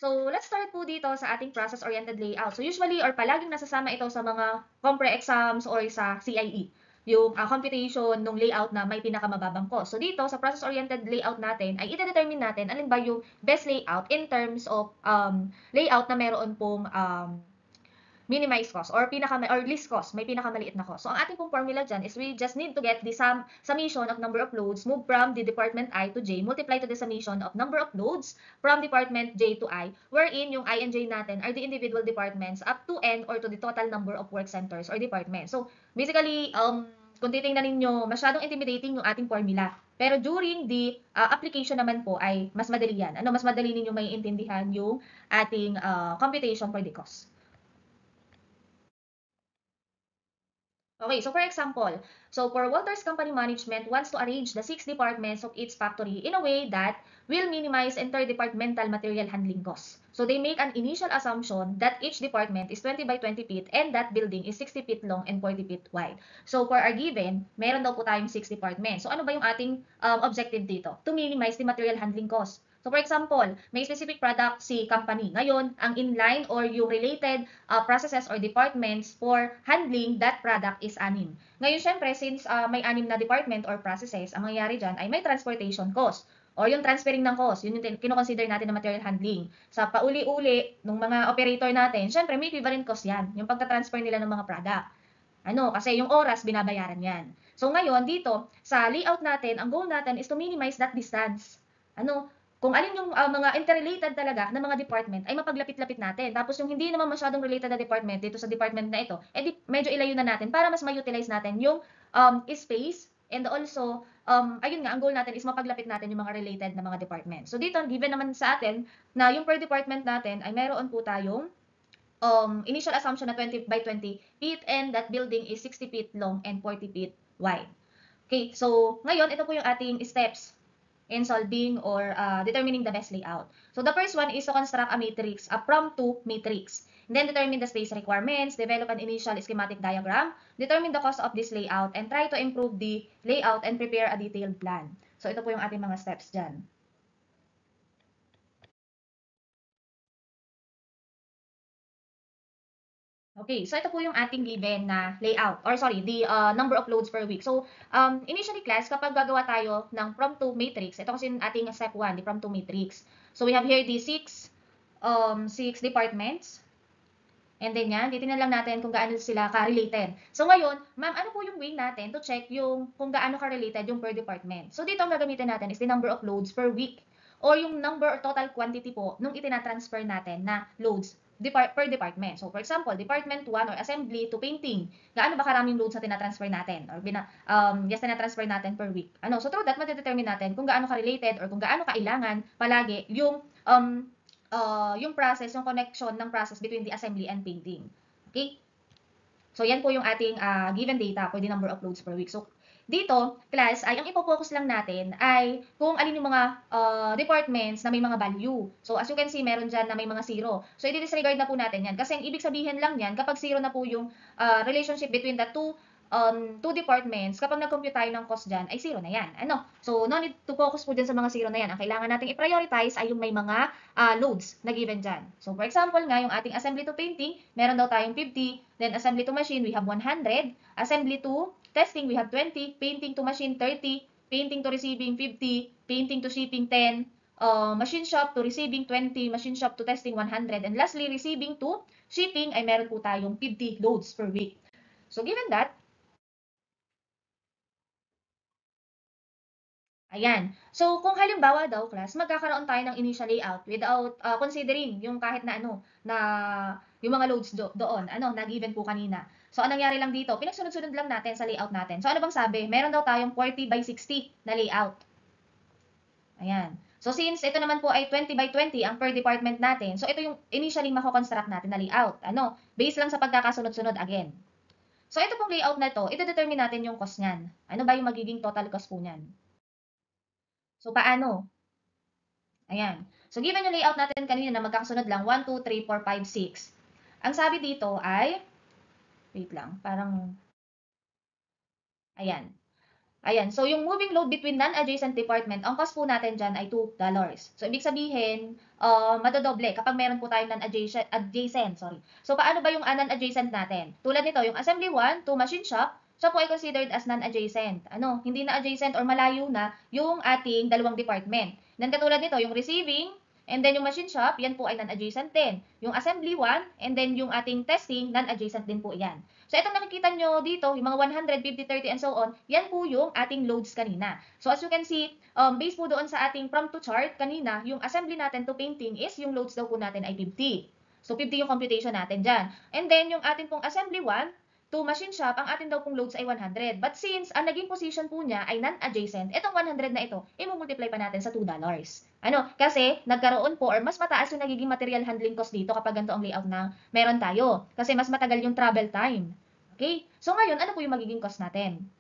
So, let's start po dito sa ating process-oriented layout. So, usually or palaging nasasama ito sa mga compre exams or sa CIE, yung computation ng layout na may pinakamababang cost. So, dito sa process-oriented layout natin ay ide-determine natin alin ba yung best layout in terms of layout na meron pong minimize cost or least cost, may pinakamaliit na cost. So, ang ating pong formula dyan is we just need to get the summation of number of loads moved from the department I to J, multiply to the summation of number of loads from department J to I, wherein yung I and J natin are the individual departments up to N or to the total number of work centers or departments. So, basically, kung titingnan ninyo, masyadong intimidating yung ating formula. Pero during the application naman po ay mas madali yan. Mas madali ninyo maiintindihan yung ating computation for the cost. Okay, so for example, for Walters Company Management wants to arrange the 6 departments of its factory in a way that will minimize interdepartmental material handling costs. So they make an initial assumption that each department is 20 by 20 feet and that building is 60 feet long and 40 feet wide. So for our given, meron daw po tayong 6 departments. So ano ba yung ating objective dito? To minimize the material handling costs. So for example, may specific product si company. Ngayon, ang inline or yung related processes or departments for handling that product is 6. Ngayon, syempre, since may 6 na department or processes, ang mangyayari dyan ay may transportation cost or yung transferring ng cost, yun yung kinoconsider natin na material handling. Sa pauli-uli ng mga operator natin, syempre may equivalent cost yan, yung pagta-transfer nila ng mga product. Kasi yung oras, binabayaran yan. So ngayon, dito, sa layout natin, ang goal natin is to minimize that distance. Kung alin yung mga interrelated talaga na mga department ay mapaglapit-lapit natin. Tapos yung hindi naman masyadong related na department dito sa department na ito, edi medyo ilayo na natin para mas ma-utilize natin yung space and also, ayun nga, ang goal natin is mapaglapit natin yung mga related na mga department. So dito, given naman sa atin na yung per department natin ay meron po tayong initial assumption na 20 by 20 feet and that building is 60 feet long and 40 feet wide. Okay, so ngayon, ito po yung ating steps in solving or determining the best layout. So the first one is to construct a matrix, a from-to matrix. And then determine the space requirements, develop an initial schematic diagram, determine the cost of this layout, and try to improve the layout and prepare a detailed plan. So ito po yung ating mga steps dyan. Okay, so ito po yung ating given na layout, or sorry, the number of loads per week. So, initially class, kapag gagawa tayo ng from to matrix, ito kasi yung ating step 1, the from to matrix. So, we have here the 6 departments. And then yan, titingnan lang natin kung gaano sila ka-related. So, ngayon, ma'am, ano po yung way natin to check yung kung gaano ka-related yung per department? So, dito ang gagamitin natin is the number of loads per week or yung number or total quantity po nung itinatransfer natin na loads per department. So, for example, department 1 or assembly to painting. Gaano ba karaming loads na tinatransfer natin or tinatransfer natin per week? So through that, matidetermine natin kung gaano ka-related or kung gaano kailangan palagi yung process, yung connection ng process between the assembly and painting. Okay? So, yan po yung ating given data for the number of loads per week. So, dito, class, ay ang ipo-focus lang natin ay kung alin yung mga departments na may mga value. So, as you can see, meron dyan na may mga zero. So, i-disregard na po natin yan. Kasi ang ibig sabihin lang yan, kapag zero na po yung relationship between the two departments, kapag nag-compute tayo ng cost dyan, ay zero na yan. So, no need to focus po dyan sa mga zero na yan. Ang kailangan nating i-prioritize ay yung may mga loads na given dyan. So, for example nga, yung ating assembly to painting, meron daw tayong 50, then assembly to machine, we have 100, assembly to testing, we have 20, painting to machine, 30, painting to receiving, 50, painting to shipping, 10, machine shop to receiving, 20, machine shop to testing, 100, and lastly, receiving to shipping ay meron po tayong 50 loads per week. So, given that, ayan. So, kung halimbawa daw, class, magkakaroon tayo ng initial layout without considering yung kahit na na yung mga loads doon, na given po kanina. So, anong nangyari lang dito? Pinagsunod-sunod lang natin sa layout natin. So, ano bang sabi? Meron daw tayong 40 by 60 na layout. Ayan. So, since ito naman po ay 20 by 20 ang per department natin, so ito yung initially mako-construct natin na layout. Based lang sa pagkakasunod-sunod again. So, ito pong layout na to, ito-determine natin yung cost niyan. Ano ba yung magiging total cost po niyan? So, paano? Ayan. So, given yung layout natin kanina na magkakasunod lang, 1, 2, 3, 4, 5, 6. Ang sabi dito ay, wait lang, parang, ayan. Ayan, so yung moving load between non-adjacent department, ang cost po natin dyan ay $2. So, ibig sabihin, madodoble kapag meron po tayong non-adjacent, sorry. So, paano ba yung non-adjacent natin? Tulad nito, yung assembly 1 to machine shop, siya po ay considered as non-adjacent. Ano, hindi na adjacent or malayo na yung ating dalawang department. Then, katulad nito, yung receiving, and then yung machine shop, yan po ay non-adjacent din. Yung assembly 1, and then yung ating testing, non-adjacent din po yan. So, itong nakikita nyo dito, yung mga 100, 50, 30, and so on, yan po yung ating loads kanina. So, as you can see, based po doon sa ating from to chart kanina, yung assembly natin to painting is yung loads daw po natin ay 50. So, 50 yung computation natin dyan. And then, yung ating pong assembly 1, to machine shop, ang atin daw pong loads ay 100. But since ang naging position po niya ay non-adjacent, itong 100 na ito, i-multiply pa natin sa $2. Ano? Kasi nagkaroon po or mas mataas yung nagiging material handling cost dito kapag ganito ang layout na meron tayo. Kasi mas matagal yung travel time. Okay? So ngayon, ano po yung magiging cost natin?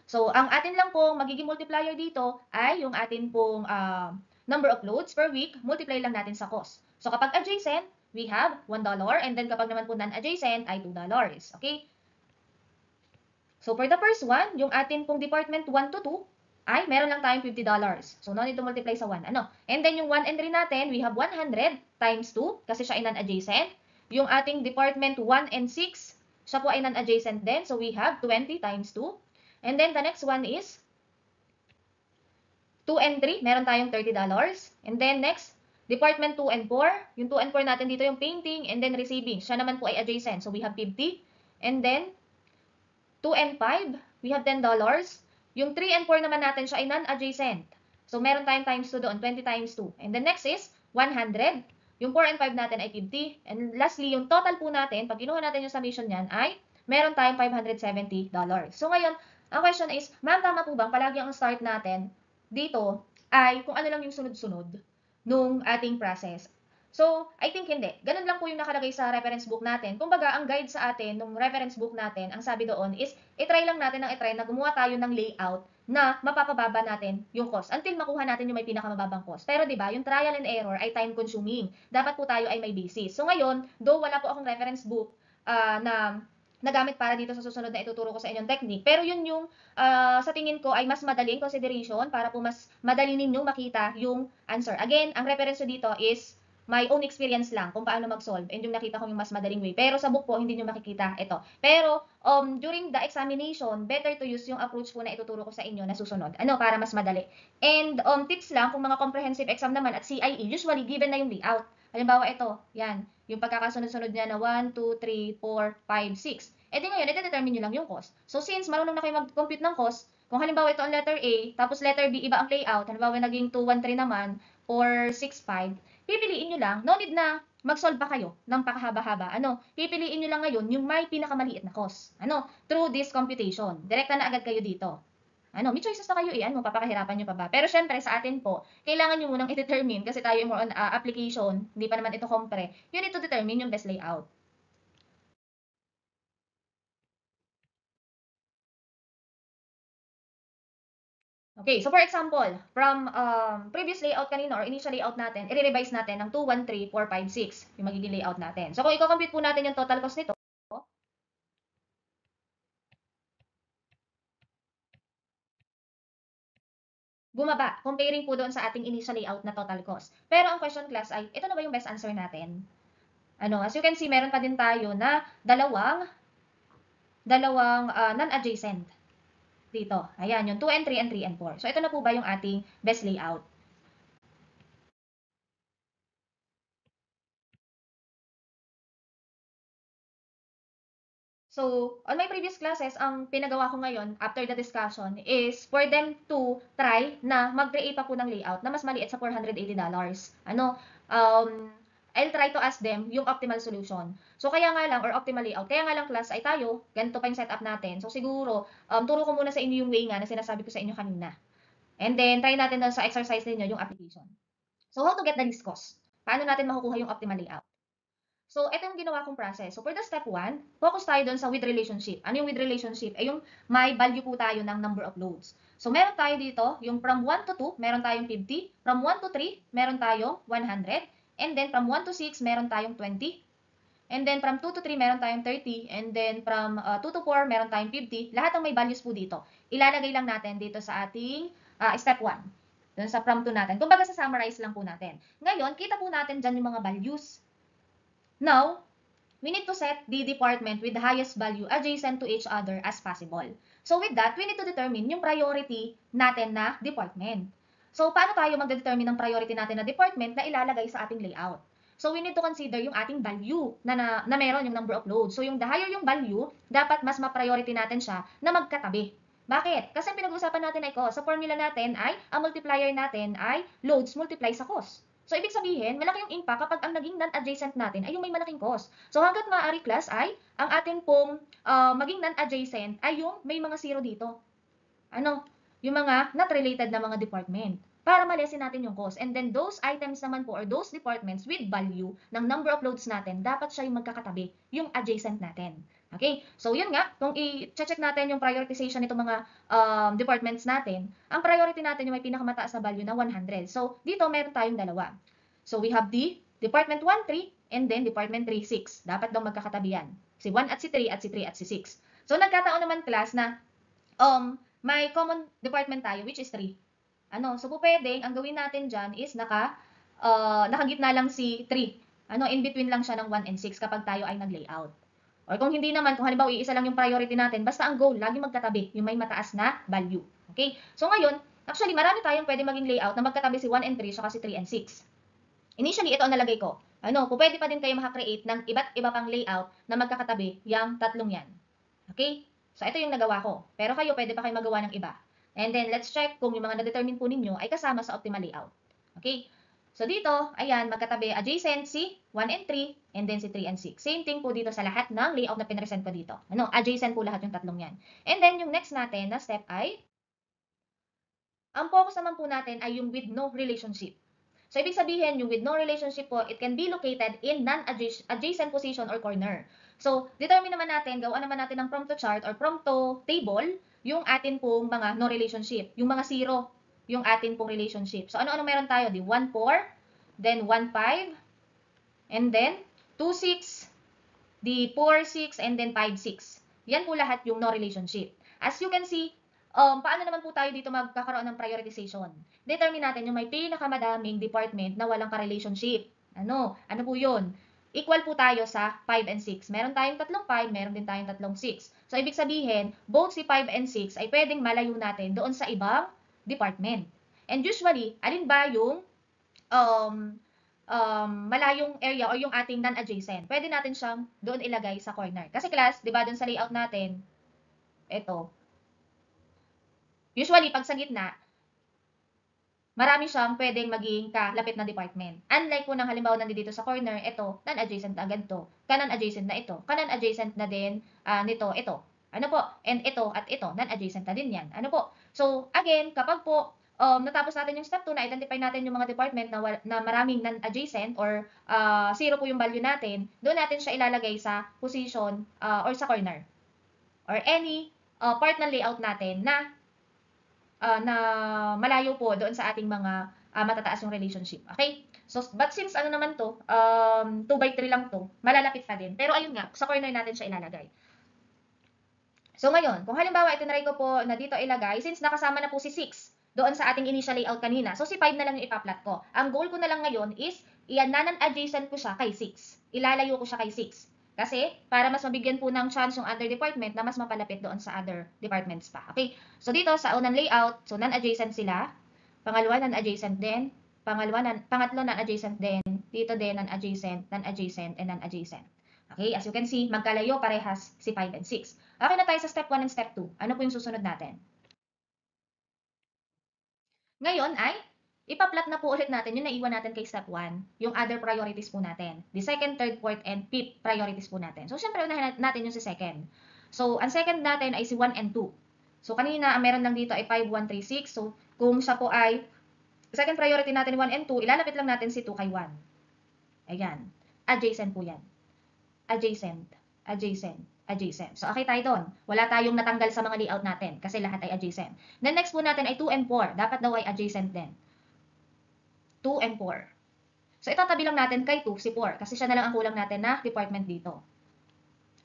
So, ang atin lang pong magiging multiplier dito ay yung atin pong number of loads per week, multiply lang natin sa cost. So, kapag adjacent, we have $1 and then kapag naman po non-adjacent ay $2. Okay? So, for the first one, yung atin pong department 1 to 2, ay meron lang tayong $50. So, no need to multiply sa 1. Ano? And then, yung 1 and 3 natin, we have 100 times 2, kasi siya ay non-adjacent. Yung ating department 1 and 6, siya po ay non-adjacent din. So, we have 20 times 2. And then, the next one is 2 and 3, meron tayong $30. And then, next, department 2 and 4. Yung 2 and 4 natin dito yung painting and then receiving. Siya naman po ay adjacent. So, we have 50. And then, 2 and 5, we have $10. Yung 3 and 4 naman natin siya ay non-adjacent. So, meron tayong times 2 doon, 20 times 2. And the next is 100. Yung 4 and 5 natin ay 50. And lastly, yung total po natin, pag kinuha natin yung summation niyan, ay meron tayong $570. So, ngayon, ang question is, ma'am, tama po bang palagi ang start natin dito ay kung ano lang yung sunod-sunod nung ating process? So, I think hindi. Ganun lang po yung nakalagay sa reference book natin. Kumbaga, ang guide sa atin, nung reference book natin, ang sabi doon is, itry lang natin ng itry na gumawa tayo ng layout na mapapababa natin yung cost until makuha natin yung may pinakamababang cost. Pero 'di ba, yung trial and error ay time consuming. Dapat po tayo ay may basis. So ngayon, though wala po akong reference book na nagamit para dito sa susunod na ituturo ko sa inyong technique. Pero yun yung sa tingin ko ay mas madaling consideration para po mas madali ninyong makita yung answer. Again, ang reference dito is my own experience lang kung paano mag-solve and yung nakita ko yung mas madaling way. Pero sa book po, hindi nyo makikita ito. Pero during the examination, better to use yung approach po na ituturo ko sa inyo na susunod. Ano, para mas madali. And tips lang, kung mga comprehensive exam naman at CIE, usually given na yung layout. Halimbawa ito, yan, yung pagkakasunod-sunod niya na 1, 2, 3, 4, 5, 6. E di ngayon, ito-determine nyo lang yung cost. So since marunong na kayo mag-compute ng cost, kung halimbawa ito ang letter A, tapos letter B, iba ang layout, halimbawa naging 2, 1, 3 naman, or 6, 5, pipiliin nyo lang, no need na mag-solve pa kayo ng pakahaba-haba. Ano, pipiliin nyo lang ngayon yung may pinakamaliit na cost. Ano, through this computation. Direkta na agad kayo dito. Ano, may choices na kayo ano, papakahirapan nyo pa ba? Pero syempre, sa atin po, kailangan nyo munang i-determine, kasi tayo more on application, hindi pa naman ito compre, you need to determine yung best layout. Okay, so for example, from previous layout kanina or initial layout natin, i-revise natin ng 2, 1, 3, 4, 5, 6 yung magiging layout natin. So kung i-compute po natin yung total cost nito, bumaba, comparing po doon sa ating initial layout na total cost. Pero ang question class ay, ito na ba yung best answer natin? Ano, as you can see, meron pa din tayo na dalawang non-adjacent dito. Ayan, yung 2 and 3 and 3 and 4. So ito na po ba yung ating best layout? So, on my previous classes, ang pinagawa ko ngayon, after the discussion, is for them to try na mag-create pa po ng layout na mas maliit sa $480. Ano, I'll try to ask them yung optimal solution. So, kaya nga lang, or optimal layout, kaya nga lang class ay tayo, ganito pa yung setup natin. So, siguro, turo ko muna sa inyo yung way nga na sinasabi ko sa inyo kanina. And then, try natin doon sa exercise ninyo yung application. So, how to get the least cost? Paano natin makukuha yung optimal layout? So, ito yung ginawa kong process. So, for the step 1, focus tayo doon sa with relationship. Ano yung with relationship? Ay yung may value po tayo ng number of loads. So, meron tayo dito, yung from 1 to 2, meron tayong 50. From 1 to 3, meron tayong 100. And then, from 1 to 6, meron tayong 20. And then from 2 to 3, meron tayong 30. And then from 2 to 4, meron tayong 50. Lahat ng may values po dito. Ilalagay lang natin dito sa ating step 1. Dun sa from 2 natin. Kumbaga sa summarize lang po natin. Ngayon, kita po natin dyan yung mga values. Now, we need to set the department with the highest value adjacent to each other as possible. So with that, we need to determine yung priority natin na department. So paano tayo magde-determine ng priority natin na department na ilalagay sa ating layout? So we need to consider yung ating value na meron yung number of loads. So yung the higher yung value, dapat mas ma-priority natin siya na magkatabi. Bakit? Kasi pinag-uusapan natin ay cost. Sa formula natin ay, ang multiplier natin ay loads multiply sa cost. So, ibig sabihin, malaki yung impact kapag ang naging non-adjacent natin ay yung may malaking cost. So, hanggat maaari class ay, ang atin pong maging non-adjacent ay yung may mga zero dito. Ano? Yung mga not related na mga department. Para malesin natin yung cost. And then, those items naman po or those departments with value ng number of loads natin, dapat siya yung magkakatabi, yung adjacent natin. Okay? So, yun nga, kung i-check natin yung prioritization nitong mga departments natin, ang priority natin yung may pinakamataas na value na 100. So, dito meron tayong dalawa. So, we have the Department 1, 3, and then Department 3, 6. Dapat daw magkakatabi yan. Si 1 at si 3 at si 3 at si 6. So, nagkataon naman class na may common department tayo, which is 3. So, pwedeng, ang gawin natin dyan is nakagitna lang si 3. In between lang siya ng 1 and 6 kapag tayo ay nag-layout. Or kung hindi naman, kung halimbawa iisa lang yung priority natin, basta ang goal, lagi magkatabi, yung may mataas na value. Okay? So ngayon, actually, marami tayong pwede maging layout na magkatabi si 1 and 3, saka si 3 and 6. Initially, ito ang nalagay ko. Pwede pa din kayo makakreate ng iba't iba pang layout na magkakatabi yung tatlong yan. Okay? So, ito yung nagawa ko. Pero kayo, pwede pa kayo magawa ng iba. And then, let's check kung yung mga na-determine po ninyo ay kasama sa optimal layout. Okay? So, dito, ayan, magkatabi adjacent si 1 and 3, and then si 3 and 6. Same thing po dito sa lahat ng layout na pinresent ko dito. Adjacent po lahat yung tatlong yan. And then, yung next natin na step ay, ang focus naman po natin ay yung with no relationship. So, ibig sabihin, yung with no relationship po, it can be located in non-adjacent position or corner. So, determine naman natin, gawa naman natin ng prompt to chart or prompt to table, yung atin pong mga no relationship. Yung mga zero, yung atin pong relationship. So, ano-ano meron tayo? Di 1, 4, then 1, 5, and then 2, 6, di 4, 6, and then 5, 6. Yan po lahat yung no relationship. As you can see, paano naman po tayo dito magkakaroon ng prioritization? Determine natin yung may pinakamadaming department na walang ka-relationship. Ano po yun? Equal po tayo sa 5 and 6. Meron tayong tatlong 5, meron din tayong tatlong 6. So, ibig sabihin, both si 5 and 6 ay pwedeng malayo natin doon sa ibang department. And usually, alin ba yung malayong area or yung ating non-adjacent? Pwede natin siyang doon ilagay sa corner. Kasi class, di ba doon sa layout natin, ito, usually, pag sa gitna, marami siyang pwedeng maging kalapit na department. Unlike po ng halimbawa nandito sa corner, ito, non-adjacent na ganito. Kanan-adjacent na ito. Kanan-adjacent na din nito, ito. Ano po? And ito at ito, non-adjacent na din yan. Ano po? So, again, kapag po natapos natin yung step 2, na-identify natin yung mga department na maraming non-adjacent or zero po yung value natin, doon natin siya ilalagay sa position or sa corner. Or any part ng layout natin na malayo po doon sa ating mga matataas yung relationship. Okay? So, but since ano naman to, 2/3 lang to, malalapit pa din. Pero ayun nga, sa corner natin siya ilalagay. So, ngayon, kung halimbawa, itinry ko po na dito ilagay, since nakasama na po si 6 doon sa ating initial layout kanina, so si 5 na lang yung ipa-plot ko. Ang goal ko na lang ngayon is, i-non-adjacent ko siya kay 6. Ilalayo ko siya kay 6. Kasi, para mas mabigyan po ng chance yung other department na mas mapalapit doon sa other departments pa. Okay? So, dito sa unang layout, so non-adjacent sila. Pangalawa, non-adjacent din. Pangatlo, non-adjacent din. Dito din, non-adjacent, non-adjacent, and non-adjacent. Okay? As you can see, magkalayo parehas si 5 and 6. Okay na tayo sa step 1 and step 2. Ano po yung susunod natin? Ngayon ay, ipa-plot na po ulit natin yung naiwan natin kay step 1, yung other priorities po natin. The second, third, fourth, and fifth priorities po natin. So, syempre, unahin natin yung si second. So, ang second natin ay si 1 and 2. So, kanina, ang meron lang dito ay 5, 1, 3, 6. So, kung siya po ay, second priority natin 1 and 2, ilalapit lang natin si 2 kay 1. Ayan. Adjacent po yan. Adjacent. Adjacent. Adjacent. So, okay tayo doon. Wala tayong natanggal sa mga layout natin kasi lahat ay adjacent. Then, next po natin ay 2 and 4. Dapat daw ay adjacent din. 2 and 4. So, itatabi lang natin kay 2 si 4 kasi siya na lang ang kulang natin na department dito.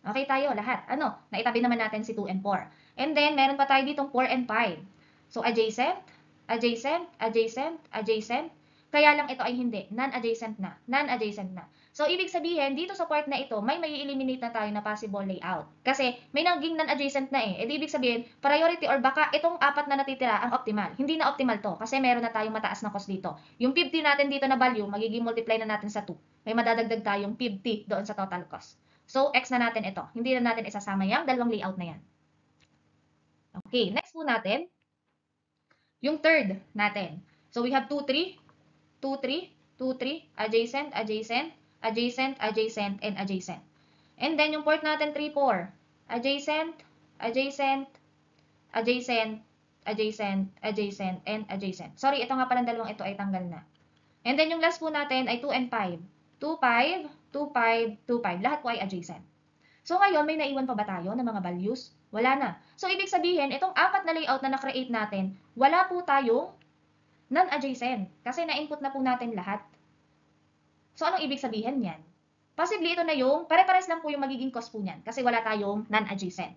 Okay tayo lahat. Ano? Naitabi naman natin si 2 and 4. And then, meron pa tayo ditong 4 and 5. So, adjacent, adjacent, adjacent, adjacent. Kaya lang ito ay hindi. Non-adjacent na. Non-adjacent na. So, ibig sabihin, dito sa part na ito, may eliminate na tayo na possible layout. Kasi, may naging non-adjacent na eh. E ibig sabihin, priority or baka itong apat na natitira ang optimal. Hindi na optimal to. Kasi meron na tayong mataas na cost dito. Yung 50 natin dito na value, magiging multiply na natin sa 2. May madadagdag tayong 50 doon sa total cost. So, X na natin ito. Hindi na natin isasama yung dalawang layout na yan. Okay, next po natin, yung third natin. So, we have 2, 3, 2, 3, 2, 3, adjacent, adjacent, adjacent, adjacent, and adjacent. And then, yung port natin 3, 4, adjacent, adjacent, adjacent, adjacent, adjacent, and adjacent. Sorry, ito nga palang dalawang ito ay tanggal na. And then, yung last po natin ay 2 and 5. 2, 5, 2, 5, 2, 5. Lahat po ay adjacent. So, ngayon, may naiwan pa ba tayo ng mga values? Wala na. So, ibig sabihin, itong apat na layout na na-create natin, wala po tayong non-adjacent. Kasi na-input na po natin lahat. So, anong ibig sabihin yan? Possibly, ito na yung, pare-pares lang po yung magiging cost po niyan. Kasi wala tayong non-adjacent.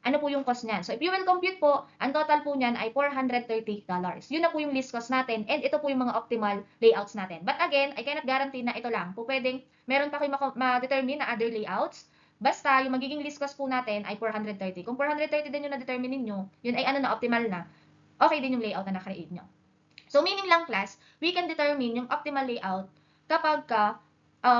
Ano po yung cost niyan? So, if you will compute po, ang total po niyan ay $430. Yun na po yung list cost natin, and ito po yung mga optimal layouts natin. But again, I cannot guarantee na ito lang. Po pwedeng, meron pa kayo ma-determine na other layouts. Basta, yung magiging list cost po natin ay 430. Kung 430 din yung na-determine ninyo, yun ay ano na, optimal na, okay din yung layout na na-create nyo. So, meaning lang class, we can determine yung optimal layout kapag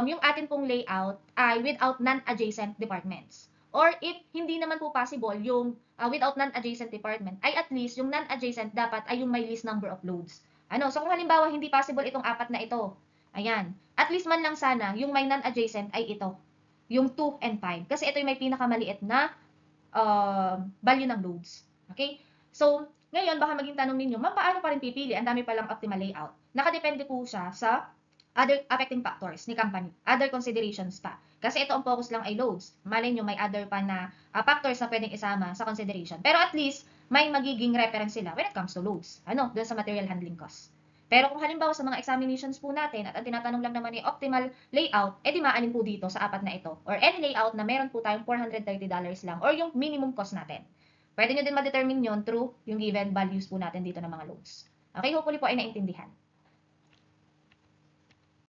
yung atin pong layout ay without non-adjacent departments. Or if hindi naman po possible yung without non-adjacent department, ay at least yung non-adjacent dapat ay yung may least number of loads. So kung halimbawa hindi possible itong apat na ito, ayan, at least man lang sana yung may non-adjacent ay ito, yung 2 and 5. Kasi ito yung may pinakamaliit na value ng loads. Okay? So, ngayon baka maging tanong ninyo, ma'am, paano pa rin pipili? Ang dami palang optimal layout. Nakadepende po siya sa other affecting factors ni company, other considerations pa. Kasi ito ang focus lang ay loads. Malay nyo, may other pa na factors na pwedeng isama sa consideration. Pero at least, may magiging reference sila when it comes to loads. Doon sa material handling cost. Pero kung halimbawa sa mga examinations po natin at ang tinatanong lang naman ay optimal layout, edi maanin po dito sa apat na ito. Or any layout na meron po tayong $430 lang or yung minimum cost natin. Pwede nyo din ma-determine yun through yung given values po natin dito ng mga loads. Okay, hopefully po ay naintindihan.